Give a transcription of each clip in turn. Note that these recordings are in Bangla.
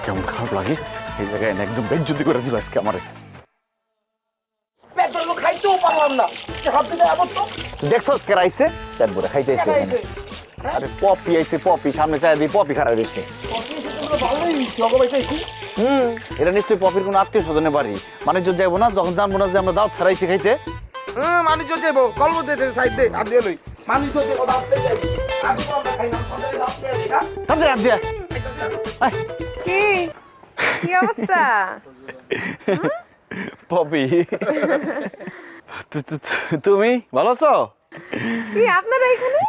কেমন খারাপ লাগে এই জায়গায় একদম বেজ্জতি করে দিল আজকে আমারে। খাইতেও পারলাম না, দেখছস কে আইছে পেট ভরে খাইতে আইছে। আরে পপি আইছে, পপি সামনে চাই দিই, পপি খারাপ দিচ্ছে। এটা নিশ্চয়ই পপির কোনো আত্মীয় স্বজনের বাড়ি, মানে যদি যাবো না, যখন জানবো না যে আমরা দাওয়াত ছাড়াইছি খাইতে। মানুষ যাবো কলম দিতে সাইড দে আর দিয়ে লই মানুষ যাবো দাঁড়তে যাই আমি তো আমরা খাই না সন্ধ্যায় দাঁড়তে যাই না সামনে রাখ দিয়া। কি কি অবস্থা? পপি তুমি ভালো আছো? কি আপনারা এখানে?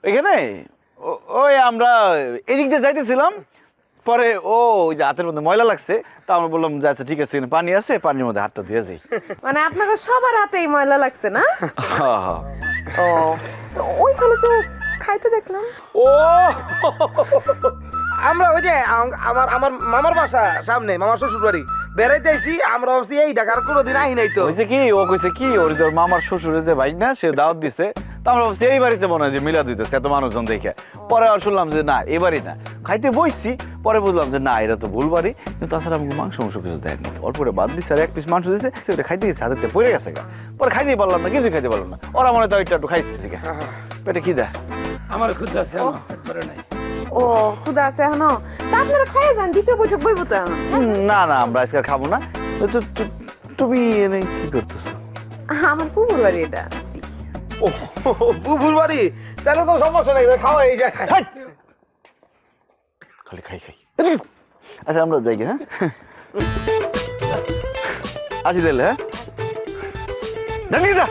এখানে ওই আমরা এদিক দিয়ে যাইতেছিলাম, পরে ও ওই যে হাতের মধ্যে ময়লা লাগছে, তা আমরা বললাম যে আচ্ছা ঠিক আছে পানি আছে, পানির মধ্যে হাতটা ধুয়ে যাই। মানে আপনাকে সবার হাতেই ময়লা লাগছে না? হ্যাঁ হ্যাঁ। ও ওইখানে তো খাইতে দেখলাম। ও আমরা ওই যে আমার আমার মামার বাসা সামনে, মামার শ্বশুর বাড়ি বেড়াইতে আইছি, আমরা ভাবছি এই ঢাকার কোনোদিন আহি নাই তো। হয়েছে কি, ও কইছে কি ওর যে ওর মামার শ্বশুরের যে ভাই না, সে দাওয়াত দিছে, তা আমরা ভাবছি এই বাড়িতে মনে হয় যে মিলাদ হইতেছে এত মানুষজন দেখে। পরে আর শুনলাম যে না এই বাড়ি না, খাইতে বসছি, পরে বুঝলাম যে না এটা তো ভুল বাড়ি, কিন্তু তাছাড়া আমাকে মাংস কিছু দেয়নি। অল্প করে বাদ দিচ্ছে আর এক পিস মাংস দিচ্ছে, সেটা খাইতে গেছে হাতে পড়ে গেছে গা, পরে খাইতেই পারলাম না, কিছুই খাইতে পারলাম না। ওরা মনে হয় একটু খাইতেছে গা, পেটে কি দেয় আমার ক্ষুদ্র আছে নাই। ও ক্ষুধা আছে এখনো? তা আপনারা খাইয়ে যান, দ্বিতীয় বৈঠক বইব তো এখন। না না আমরা আজকে আর খাবো না। তুমি এনে কি করতেছো? আমার পুকুর বাড়ি এটা। ও বুবুর বাড়ি, তাহলে তো সমস্যা নেই, খাওয়া এই যায়। খালি খাই খাই। আচ্ছা আমরা যাই গে, হ্যাঁ আসি তাহলে। হ্যাঁ জানিয়ে যা।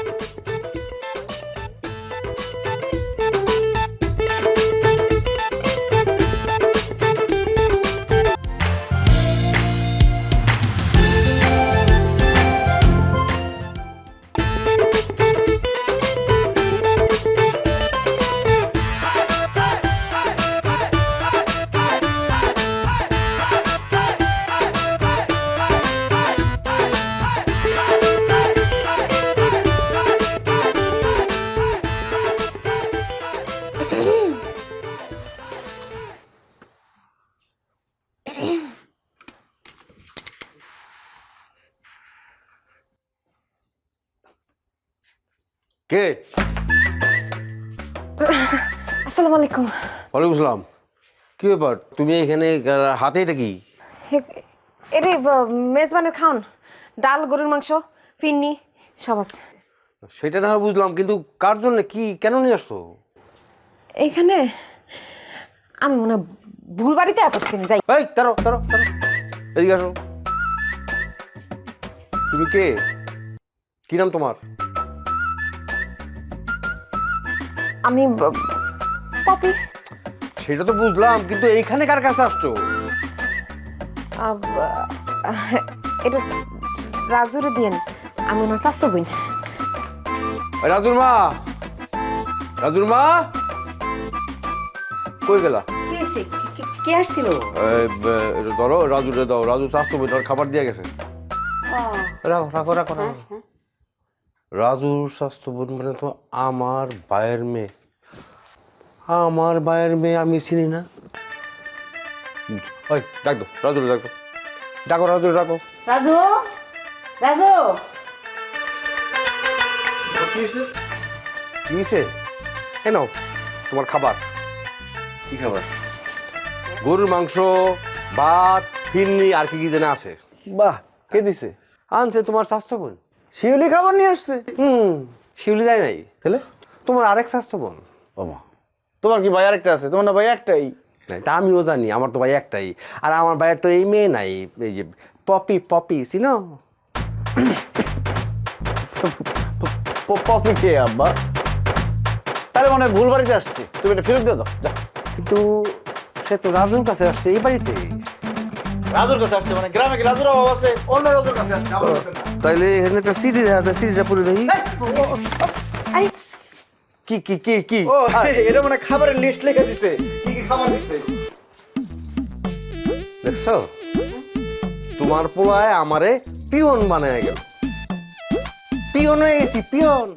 কে? আসসালামু আলাইকুম। ওয়ালাইকুম আসসালাম। কি ব্যাপার, তুমি এখানে হাতে এটা কি? এরে মেজবানের খাওন, ডাল, গরুর মাংস, ফিন্নি সব আছে। সেটা না হয় বুঝলাম, কিন্তু কার জন্য, কি, কেন নিয়ে আসছো? এইখানে আমি মনে হয় ভুল বাড়িতে আসছি। যাই। এই তারো তারো তারো, এদিকে আসো। তুমি কে? কি নাম তোমার? আমি পপি। সেটা তো বুঝলাম, কিন্তু এইখানে কার কাছে আসছো? এটা রাজুরে দিয়েন, আমি ওনার স্বাস্থ্য বই। রাজুর মা, রাজুর মা কই গেলা? কে আসছিল? ধরো রাজুরে দাও, রাজু স্বাস্থ্য বই খাবার দিয়ে গেছে। রাখো রাখো রাখো রাখো। রাজুর স্বাস্থ্য বোন মানে তো আমার ভাইয়ের মেয়ে। আমার ভাইয়ের মেয়ে আমি চিনি না। ওই ডাক দো, রাজুরে ডাকো, ডাকো রাজুরে ডাকো। রাজু, রাজু, কি হয়েছে? কেন তোমার খাবার? কি খাবার? গরুর মাংস, ভাত, ফিরনি আর কি কি যেন আছে। বাহ, কে দিছে? আনছে তোমার স্বাস্থ্য বোন। শিউলি খাবার নিয়ে আসছে? শিউলি দেয় নাই, তাহলে তোমার আরেক স্বাস্থ্য বোন। ওমা, তোমার কি ভাই আরেকটা আছে? তোমার না ভাই একটাই? তা আমিও জানি, আমার তো ভাই একটাই। আর আমার ভাইয়ের তো এই মেয়ে নাই, এই যে পপি, পপি চিনো? পপি কে আব্বা? তাহলে মনে হয় ভুল বাড়িতে আসছে, তুমি এটা ফেরত দিয়ে দাও। কিন্তু সে তো রাজুর কাছে আসছে এই বাড়িতে। রাজুর কাছে আসছে মানে গ্রামে কি রাজুর অভাব আছে? অন্য রাজুর কাছে আসছে, আমার কাছে না। তাইলে এখানে একটা সিডি দেখা যায়, সিডিটা পড়ে দেখি। কি কি কি কি? ও এটা মানে খাবারের লিস্ট লিখে দিছে, কি কি খাবার দিছে। দেখছো, তোমার পোলায় আমারে পিয়ন বানায় গেল। পিয়ন হয়ে গেছি, পিয়ন।